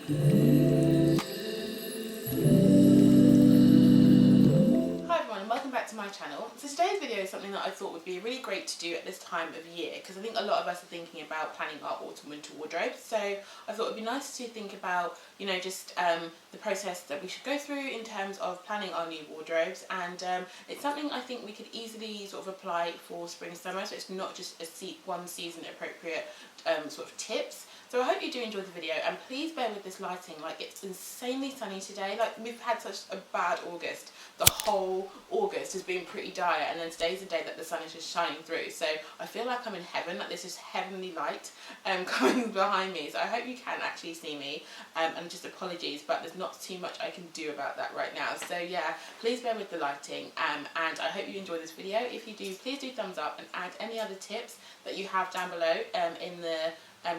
Hi everyone and welcome back to my channel. So today's video is something that I thought would be really great to do at this time of year, because I think a lot of us are thinking about planning our autumn winter wardrobe. So I thought it would be nice to think about, just the process that we should go through in terms of planning our new wardrobes, and it's something I think we could easily sort of apply for spring summer, so it's not just one season appropriate sort of tips. So I hope you do enjoy the video, and please bear with this lighting. Like, it's insanely sunny today. Like, we've had such a bad August. The whole August has been pretty dire, and then today's the day that the sun is just shining through. So I feel like I'm in heaven, like this is heavenly light coming behind me. So I hope you can actually see me, and just apologies, but there's not too much I can do about that right now. So yeah, please bear with the lighting, and I hope you enjoy this video. If you do, please do thumbs up and add any other tips that you have down below in the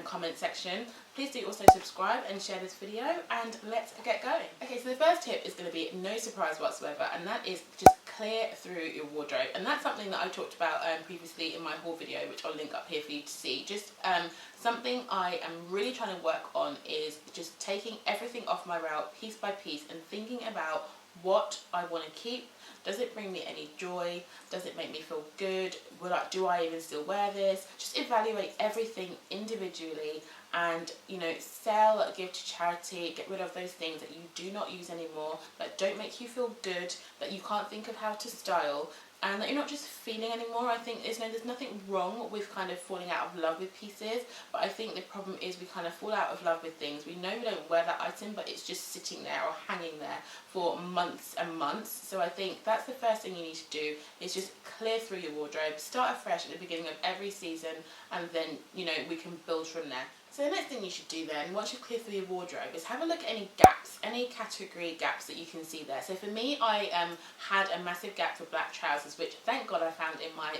comment section. Please do also subscribe and share this video, and let's get going. Okay, so the first tip is going to be no surprise whatsoever, and that is just clear through your wardrobe. And that's something that I talked about previously in my haul video, which I'll link up here for you to see. Just something I am really trying to work on is just taking everything off my route piece by piece and thinking about what I want to keep. Does it bring me any joy? Does it make me feel good? Do I even still wear this? Just evaluate everything individually, and sell, give to charity, get rid of those things that you do not use anymore, that don't make you feel good, that you can't think of how to style, and that you're not just feeling anymore. I think there's nothing wrong with kind of falling out of love with pieces, but I think the problem is we kind of fall out of love with things. We know we don't wear that item, but it's just sitting there or hanging there for months and months. So I think that's the first thing you need to do, is just clear through your wardrobe, start afresh at the beginning of every season, and then we can build from there. So the next thing you should do then, once you've cleared through your wardrobe, is have a look at any gaps, any category gaps that you can see there. So for me, I had a massive gap for black trousers, which thank God I found in my,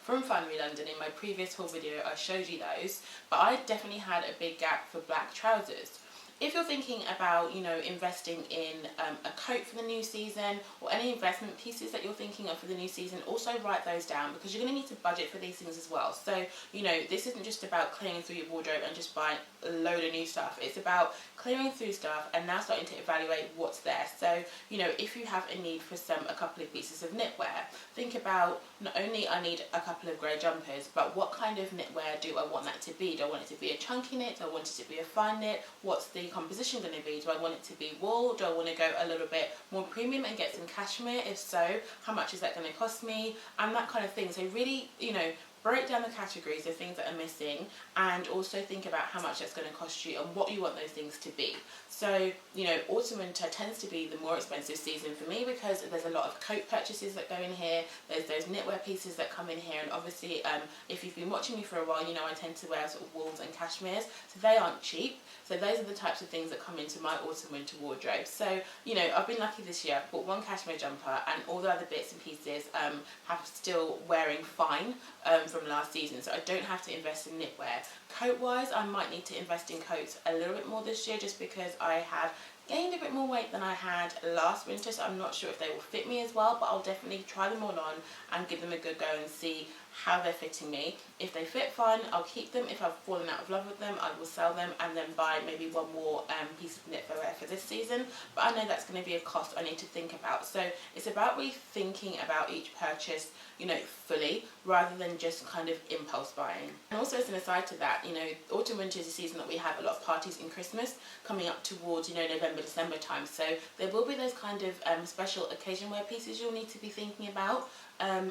from Finery London, in my previous haul video I showed you those, but I definitely had a big gap for black trousers. If you're thinking about, investing in a coat for the new season, or any investment pieces that you're thinking of for the new season, also write those down, because you're going to need to budget for these things as well. So, this isn't just about clearing through your wardrobe and just buying a load of new stuff. It's about clearing through stuff and now starting to evaluate what's there. So, if you have a need for a couple of pieces of knitwear, think about, not only I need a couple of grey jumpers, but what kind of knitwear do I want that to be? Do I want it to be a chunky knit? Do I want it to be a fine knit? What's the composition going to be? Do I want it to be wool? Do I want to go a little bit more premium and get some cashmere? If so, how much is that going to cost me? And that kind of thing. So really, break down the categories of things that are missing, and also think about how much that's going to cost you and what you want those things to be. So, autumn winter tends to be the more expensive season for me, because there's a lot of coat purchases that go in here, there's those knitwear pieces that come in here, and obviously if you've been watching me for a while, I tend to wear sort of wools and cashmeres, so they aren't cheap. So those are the types of things that come into my autumn winter wardrobe. So, I've been lucky this year. I've bought one cashmere jumper, and all the other bits and pieces have still wearing fine from last season, so I don't have to invest in knitwear. Coat wise, I might need to invest in coats a little bit more this year, just because I have gained a bit more weight than I had last winter, so I'm not sure if they will fit me as well, but I'll definitely try them all on and give them a good go and see how they're fitting me. If they fit fine, I'll keep them. If I've fallen out of love with them, I will sell them and then buy maybe one more piece of knitwear for this season, but I know that's going to be a cost I need to think about. So it's about really thinking about each purchase, fully, rather than just kind of impulse buying. And also, as an aside to that, autumn winter is a season that we have a lot of parties and Christmas coming up towards, November, December time. So there will be those kind of special occasion wear pieces you'll need to be thinking about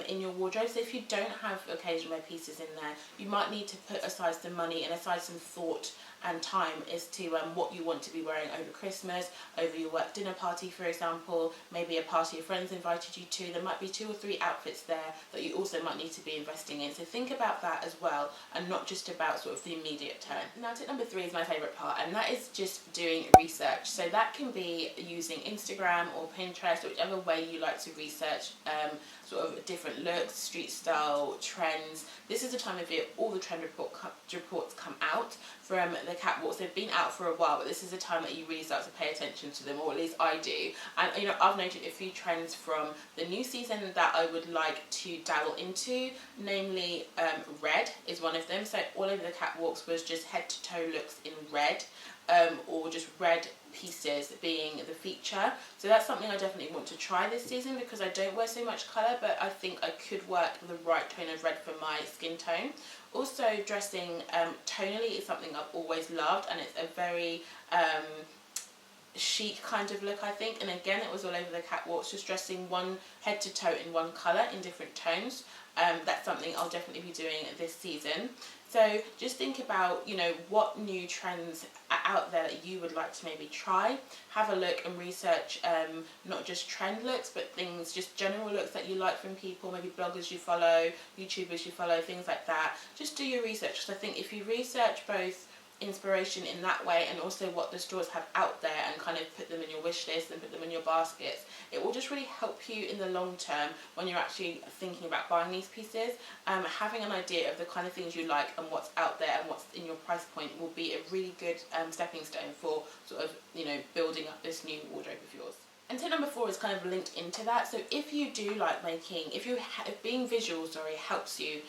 in your wardrobe. So if you don't have occasion wear pieces in there, you might need to put aside some money and aside some thought and time as to what you want to be wearing over Christmas, over your work dinner party, for example, maybe a party your friends invited you to. There might be 2 or 3 outfits there that you also might need to be investing in. So think about that as well, and not just about sort of the immediate turn. Now, tip number 3 is my favourite part, and that is just doing research. So that can be using Instagram or Pinterest, or whichever way you like to research sort of different looks, street style, trends. This is the time of year all the trend reports come out from the catwalks. They've been out for a while, but this is the time that you really start to pay attention to them, or at least I do. And I've noted a few trends from the new season that I would like to dabble into, namely red is one of them. So all over the catwalks was just head to toe looks in red. or just red pieces being the feature. So that's something I definitely want to try this season, because I don't wear so much colour, but I think I could work the right tone of red for my skin tone. Also, dressing tonally is something I've always loved, and it's a very chic kind of look, I think. And again, it was all over the catwalks, just dressing one head to toe in one colour in different tones. That's something I'll definitely be doing this season. So just think about, you know, what new trends are out there that you would like to maybe try. Have a look and research not just trend looks, but things, just general looks that you like from people, maybe bloggers you follow, YouTubers you follow, things like that. Just do your research, because I think if you research both inspiration in that way and also what the stores have out there and kind of put them in your wish list and put them in your baskets, it will just really help you in the long term when you're actually thinking about buying these pieces. Having an idea of the kind of things you like and what's out there and what's in your price point will be a really good stepping stone for sort of, you know, building up this new wardrobe of yours. And tip number 4 is kind of linked into that. So if you do like making, if being visual, helps you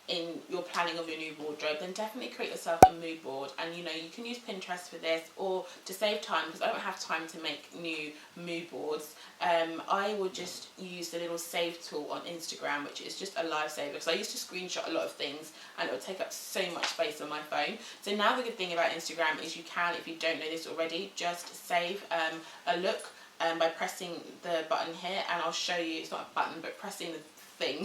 in your planning of your new wardrobe, then definitely create yourself a mood board. And you know, you can use Pinterest for this, or to save time, because I don't have time to make new mood boards, I would just use the little save tool on Instagram, which is just a lifesaver, because I used to screenshot a lot of things and it would take up so much space on my phone. So now the good thing about Instagram is you can, if you don't know this already, just save a look by pressing the button here, and I'll show you, it's not a button, but pressing the thing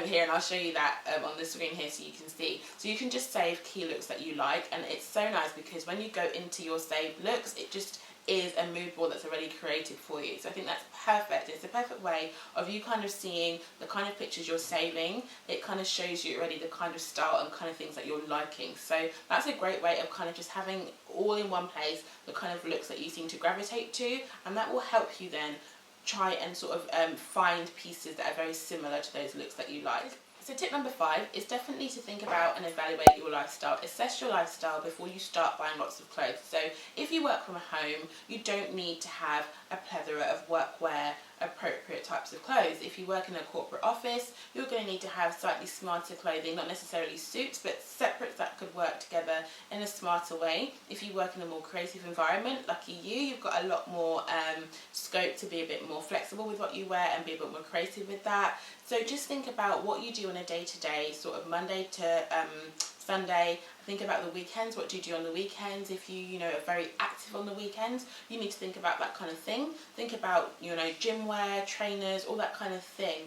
here, and I'll show you that on the screen here so you can see. So you can just save key looks that you like, and it's so nice because when you go into your saved looks, it just is a mood board that's already created for you. So I think that's perfect. It's a perfect way of you kind of seeing the kind of pictures you're saving. It kind of shows you already the kind of style and kind of things that you're liking. So that's a great way of kind of just having all in one place the kind of looks that you seem to gravitate to, and that will help you then try and sort of find pieces that are very similar to those looks that you like. So tip number 5 is definitely to think about and evaluate your lifestyle. Assess your lifestyle before you start buying lots of clothes. So if you work from home, you don't need to have a plethora of workwear, appropriate types of clothes. If you work in a corporate office, you're going to need to have slightly smarter clothing, not necessarily suits, but separates that could work together in a smarter way. If you work in a more creative environment, lucky you, you've got a lot more scope to be a bit more flexible with what you wear and be a bit more creative with that. So just think about what you do on a day-to-day, sort of Monday to Sunday. Think about the weekends. What do you do on the weekends? If you are very active on the weekends, you need to think about that kind of thing. Think about, gym wear, trainers, all that kind of thing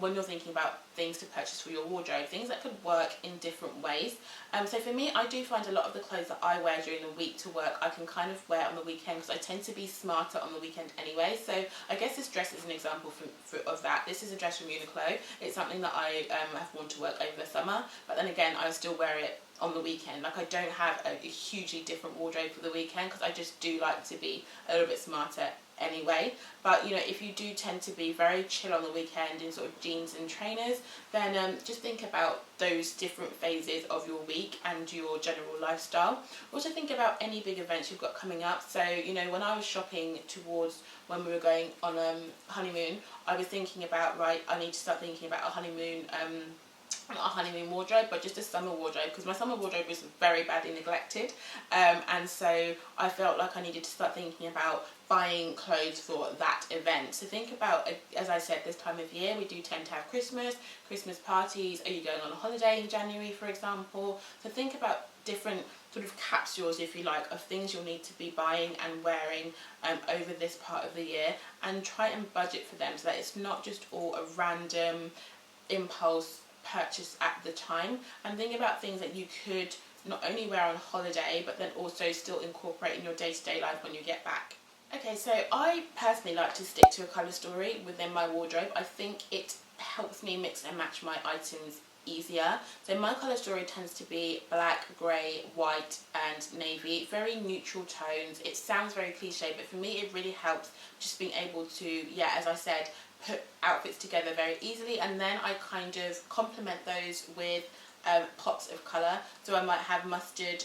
when you're thinking about things to purchase for your wardrobe, things that could work in different ways. So for me, I do find a lot of the clothes that I wear during the week to work, I can kind of wear on the weekend because I tend to be smarter on the weekend anyway. So I guess this dress is an example of that. This is a dress from Uniqlo. It's something that I have worn to work over the summer, but then again, I still wear it on the weekend. Like, I don't have a hugely different wardrobe for the weekend because I just do like to be a little bit smarter anyway. But if you do tend to be very chill on the weekend in sort of jeans and trainers, then just think about those different phases of your week and your general lifestyle. Also think about any big events you've got coming up. So when I was shopping towards when we were going on honeymoon, I was thinking about, right, I need to start thinking about a honeymoon not a honeymoon wardrobe, but just a summer wardrobe, because my summer wardrobe was very badly neglected, and so I felt like I needed to start thinking about buying clothes for that event. So think about, as I said, this time of year we do tend to have Christmas parties. Are you going on a holiday in January, for example? So think about different sort of capsules, if you like, of things you'll need to be buying and wearing over this part of the year, and try and budget for them so that it's not just all a random impulse purchase at the time. And think about things that you could not only wear on holiday, but then also still incorporate in your day-to-day life when you get back. Okay, so I personally like to stick to a colour story within my wardrobe. I think it helps me mix and match my items easier. So my colour story tends to be black, grey, white and navy, very neutral tones. It sounds very cliche, but for me it really helps just being able to, as I said, put outfits together very easily, and then I kind of complement those with pops of colour. So I might have mustard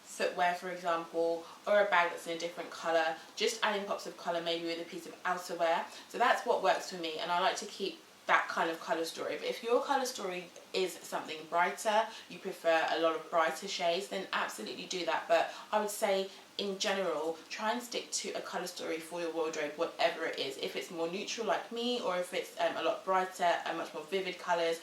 footwear, for example, or a bag that's in a different colour, just adding pops of colour, maybe with a piece of outerwear. So that's what works for me, and I like to keep that kind of colour story. But if your colour story is something brighter, you prefer a lot of brighter shades, then absolutely do that. But I would say in general, try and stick to a colour story for your wardrobe, whatever it is. If it's more neutral like me, or if it's a lot brighter and much more vivid colours,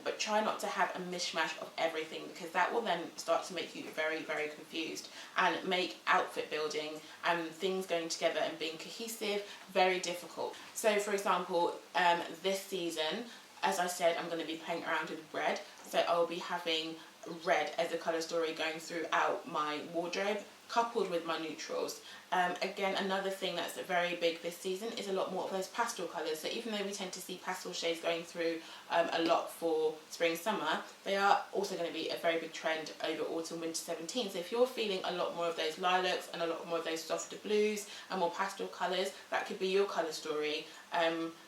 but try not to have a mishmash of everything, because that will then start to make you very, very confused and make outfit building and things going together and being cohesive very difficult. So for example, this season, as I said, I'm going to be playing around with red, so I'll be having red as a colour story going throughout my wardrobe, coupled with my neutrals. Again, another thing that's very big this season is a lot more of those pastel colours. So even though we tend to see pastel shades going through a lot for spring summer, they are also going to be a very big trend over autumn winter 17. So if you're feeling a lot more of those lilacs and a lot more of those softer blues and more pastel colours, that could be your colour story,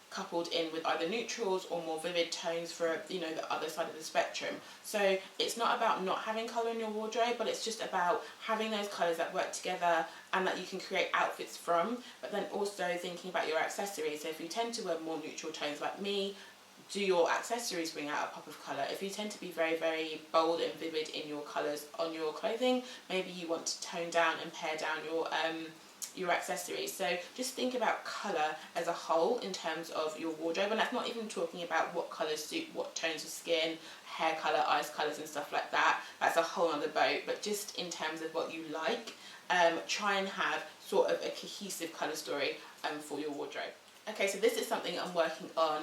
coupled in with either neutrals or more vivid tones for, you know, the other side of the spectrum. So it's not about not having colour in your wardrobe, but it's just about having those colours that work together and that you can create outfits from, but then also thinking about your accessories. So if you tend to wear more neutral tones like me, do your accessories bring out a pop of colour? If you tend to be very, very bold and vivid in your colours on your clothing, maybe you want to tone down and pare down your accessories. So just think about colour as a whole in terms of your wardrobe, and that's not even talking about what colours suit what tones of skin, hair colour, eyes colours and stuff like that. That's a whole other boat. But just in terms of what you like, try and have sort of a cohesive colour story for your wardrobe. Okay, so this is something I'm working on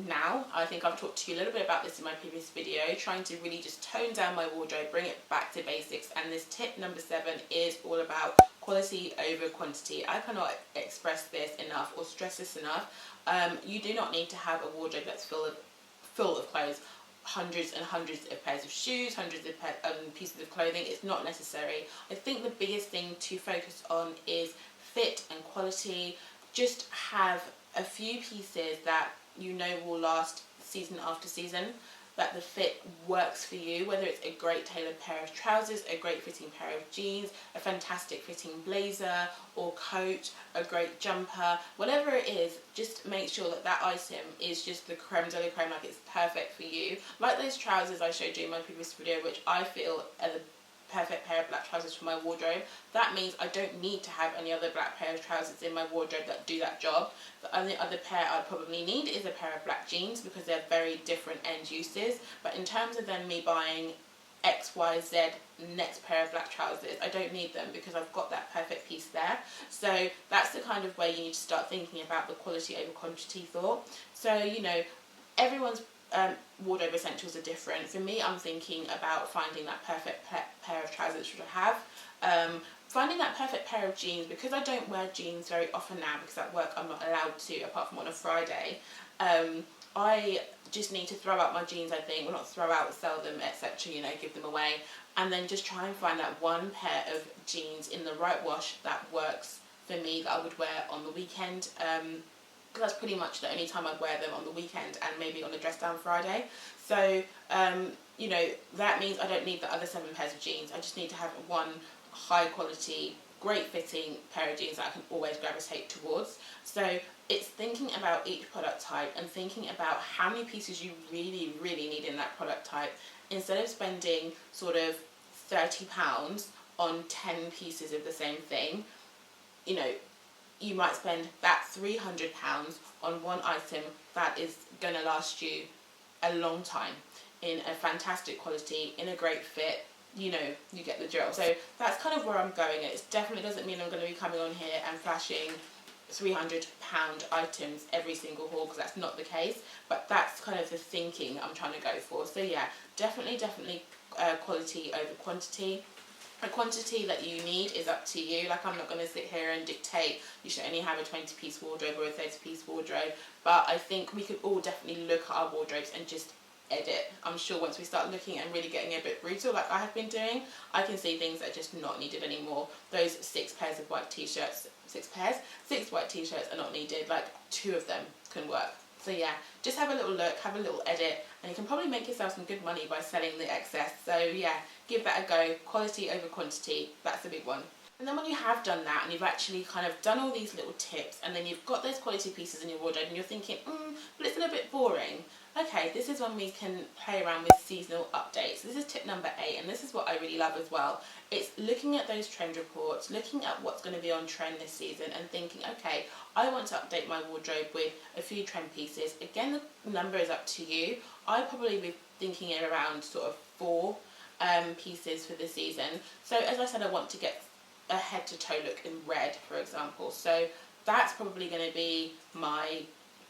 now. I think I've talked to you a little bit about this in my previous video, trying to really just tone down my wardrobe, bring it back to basics, and this tip number 7 is all about quality over quantity. I cannot express this enough or stress this enough. You do not need to have a wardrobe that's full of clothes, hundreds and hundreds of pairs of shoes, hundreds of pieces of clothing. It's not necessary. I think the biggest thing to focus on is fit and quality. Just have a few pieces that you know will last season after season, that the fit works for you, whether it's a great tailored pair of trousers, a great fitting pair of jeans, a fantastic fitting blazer or coat, a great jumper, whatever it is, just make sure that that item is just the creme de la creme, like it's perfect for you. Like those trousers I showed you in my previous video, which I feel are the perfect pair of black trousers for my wardrobe. That means I don't need to have any other black pair of trousers in my wardrobe that do that job. The only other pair I'd probably need is a pair of black jeans, because they're very different end uses. But in terms of then me buying XYZ next pair of black trousers, I don't need them because I've got that perfect piece there. So that's the kind of way you need to start thinking about the quality over quantity thought. So, you know, everyone's wardrobe essentials are different. For me, I'm thinking about finding that perfect pair of trousers which I have. Finding that perfect pair of jeans, because I don't wear jeans very often now, because at work I'm not allowed to, apart from on a Friday. I just need to throw out my jeans, I think. Well, not throw out, sell them, etc., you know, give them away. And then just try and find that one pair of jeans in the right wash that works for me, that I would wear on the weekend. Because that's pretty much the only time I'd wear them, on the weekend and maybe on a dress down Friday. So, you know, that means I don't need the other 7 pairs of jeans. I just need to have one high quality, great fitting pair of jeans that I can always gravitate towards. So it's thinking about each product type and thinking about how many pieces you really, really need in that product type. Instead of spending sort of £30 on 10 pieces of the same thing, you know, you might spend that £300 on one item that is going to last you a long time, in a fantastic quality, in a great fit. You know, you get the drill. So that's kind of where I'm going. It definitely doesn't mean I'm going to be coming on here and flashing £300 items every single haul, because that's not the case. But that's kind of the thinking I'm trying to go for. So yeah, definitely quality over quantity. The quantity that you need is up to you. Like, I'm not going to sit here and dictate you should only have a 20-piece wardrobe or a 30-piece wardrobe, but I think we could all definitely look at our wardrobes and just edit. I'm sure once we start looking and really getting a bit brutal, like I have been doing, I can see things that are just not needed anymore. Those 6 pairs of white t-shirts, 6 white t-shirts are not needed. Like, 2 of them can work. So yeah, just have a little look, have a little edit, and you can probably make yourself some good money by selling the excess. So yeah, give that a go. Quality over quantity, that's a big one. And then when you have done that and you've actually kind of done all these little tips, and then you've got those quality pieces in your wardrobe and you're thinking, but it's a little bit boring. Okay, this is when we can play around with seasonal updates. This is tip number 8, and this is what I really love as well. It's looking at those trend reports, looking at what's going to be on trend this season and thinking, okay, I want to update my wardrobe with a few trend pieces. Again, the number is up to you. I'd probably be thinking around sort of 4 pieces for this season. So as I said, I want to get a head to toe look in red, for example. So that's probably going to be my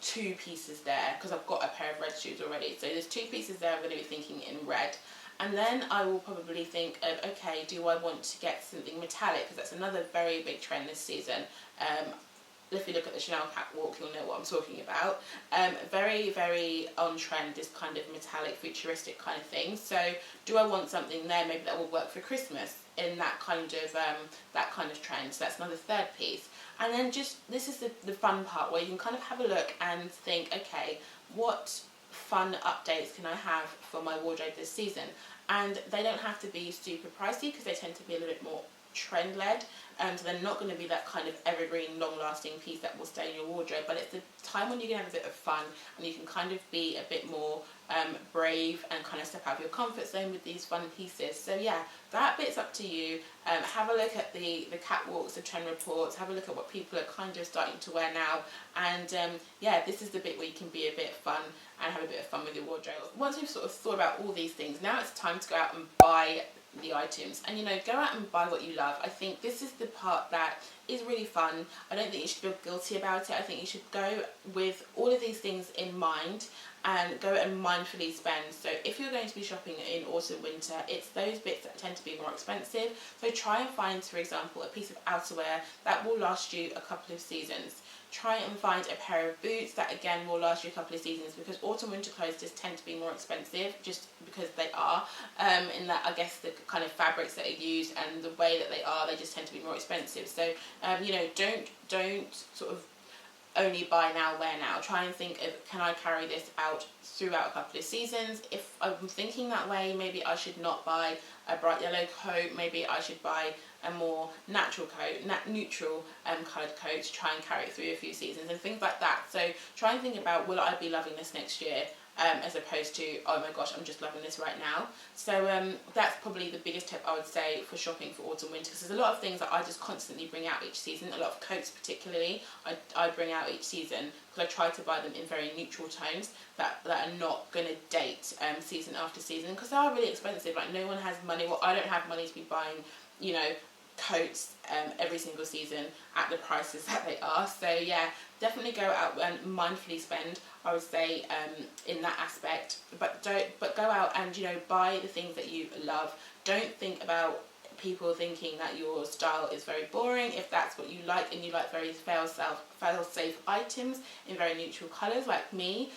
2 pieces there, because I've got a pair of red shoes already. So there's 2 pieces there I'm going to be thinking in red. And then I will probably think of, okay, do I want to get something metallic? Because that's another very big trend this season. If you look at the Chanel catwalk, you'll know what I'm talking about. Very, very on trend, this kind of metallic, futuristic kind of thing. So do I want something there maybe that will work for Christmas in that kind of trend? So that's another 3rd piece. And then this is the fun part, where you can kind of have a look and think, okay, what fun updates can I have for my wardrobe this season? And they don't have to be super pricey, because they tend to be a little bit more trend led, so they're not going to be that kind of evergreen, long lasting piece that will stay in your wardrobe, but it's the time when you can have a bit of fun and you can kind of be a bit more brave and kind of step out of your comfort zone with these fun pieces. So yeah, that bit's up to you. Have a look at the catwalks, the trend reports, have a look at what people are kind of starting to wear now, and yeah, this is the bit where you can be a bit fun and have a bit of fun with your wardrobe. Once you've sort of thought about all these things, now it's time to go out and buy the items, and go out and buy what you love. I think this is the part that is really fun. I don't think you should feel guilty about it. I think you should go with all of these things in mind and go and mindfully spend. So if you're going to be shopping in autumn, winter, it's those bits that tend to be more expensive. So try and find, for example, a piece of outerwear that will last you a couple of seasons. Try and find a pair of boots that again will last you a couple of seasons, because autumn winter clothes just tend to be more expensive, just because they are, in that I guess the kind of fabrics that are used and the way that they just tend to be more expensive. So don't sort of only buy now, wear now. Try and think of, can I carry this out throughout a couple of seasons? If I'm thinking that way, maybe I should not buy a bright yellow coat, maybe I should buy a more natural coat, neutral coloured coat, to try and carry it through a few seasons and things like that. So try and think about, will I be loving this next year? As opposed to, oh my gosh, I'm just loving this right now. So that's probably the biggest tip I would say for shopping for autumn winter, because there's a lot of things that I just constantly bring out each season. A lot of coats particularly I bring out each season, because I try to buy them in very neutral tones that are not going to date season after season, because they are really expensive. Like, no one has money, well, I don't have money to be buying coats every single season at the prices that they are. So yeah, definitely go out and mindfully spend, I would say, in that aspect. But go out and buy the things that you love. Don't think about people thinking that your style is very boring. If that's what you like, and you like very fail-safe items in very neutral colours like me,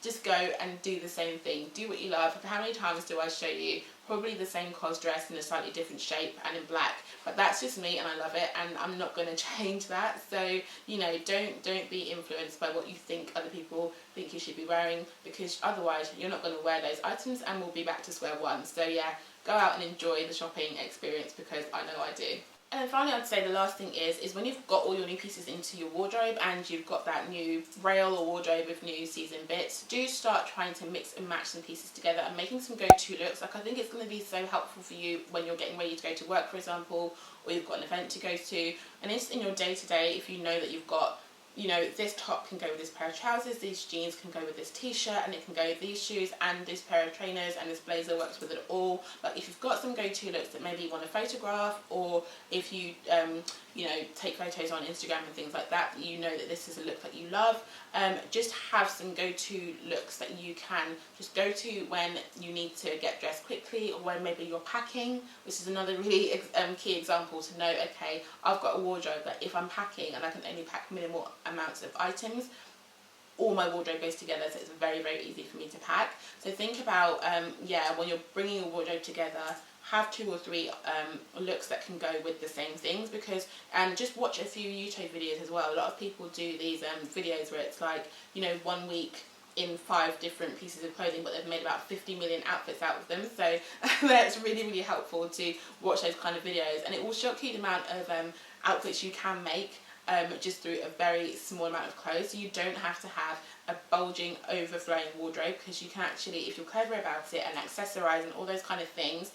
just go and do the same thing. Do what you love. How many times do I show you probably the same cos dress in a slightly different shape and in black? But that's just me, and I love it, and I'm not going to change that. So don't be influenced by what you think other people think you should be wearing, because otherwise you're not going to wear those items and we'll be back to square one. So yeah, go out and enjoy the shopping experience, because I know I do. And then finally, I'd say the last thing is when you've got all your new pieces into your wardrobe and you've got that new rail or wardrobe with new season bits, do start trying to mix and match some pieces together and making some go-to looks. Like, I think it's going to be so helpful for you when you're getting ready to go to work, for example, or you've got an event to go to, and it's in your day-to-day. If you know that you've got, this top can go with this pair of trousers, these jeans can go with this t-shirt, and it can go with these shoes, and this pair of trainers, and this blazer works with it all. Like, if you've got some go-to looks that maybe you want to photograph, or if you take photos on Instagram and things like that, that this is a look that you love, just have some go-to looks that you can just go to when you need to get dressed quickly, or when maybe you're packing, which is another really key example to know, okay, I've got a wardrobe that if I'm packing and I can only pack minimal amounts of items, all my wardrobe goes together, so it's very, very easy for me to pack. So think about, when you're bringing your wardrobe together, have 2 or 3 looks that can go with the same things, because just watch a few YouTube videos as well. A lot of people do these videos where it's like, 1 week in 5 different pieces of clothing, but they've made about 50 million outfits out of them. So that's really, really helpful to watch those kind of videos, and it will shock you the amount of outfits you can make just through a very small amount of clothes. So you don't have to have a bulging, overflowing wardrobe, because you can actually, if you're clever about it and accessorise and all those kind of things,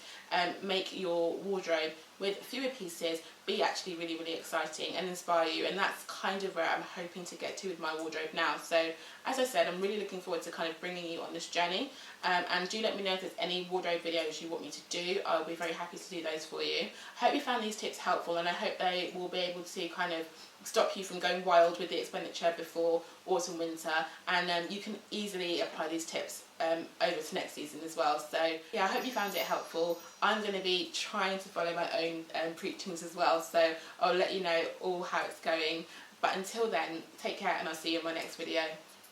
make your wardrobe with fewer pieces be actually really, really exciting and inspire you. And that's kind of where I'm hoping to get to with my wardrobe now. So as I said, I'm really looking forward to kind of bringing you on this journey, and do let me know if there's any wardrobe videos you want me to do. I'll be very happy to do those for you. I hope you found these tips helpful, and I hope they will be able to kind of stop you from going wild with the expenditure before autumn winter, and you can easily apply these tips over to next season as well. So yeah, I hope you found it helpful. I'm going to be trying to follow my own preachings as well, so I'll let you know all how it's going. But until then, take care, and I'll see you in my next video.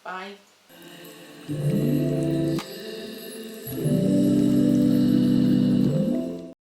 Bye.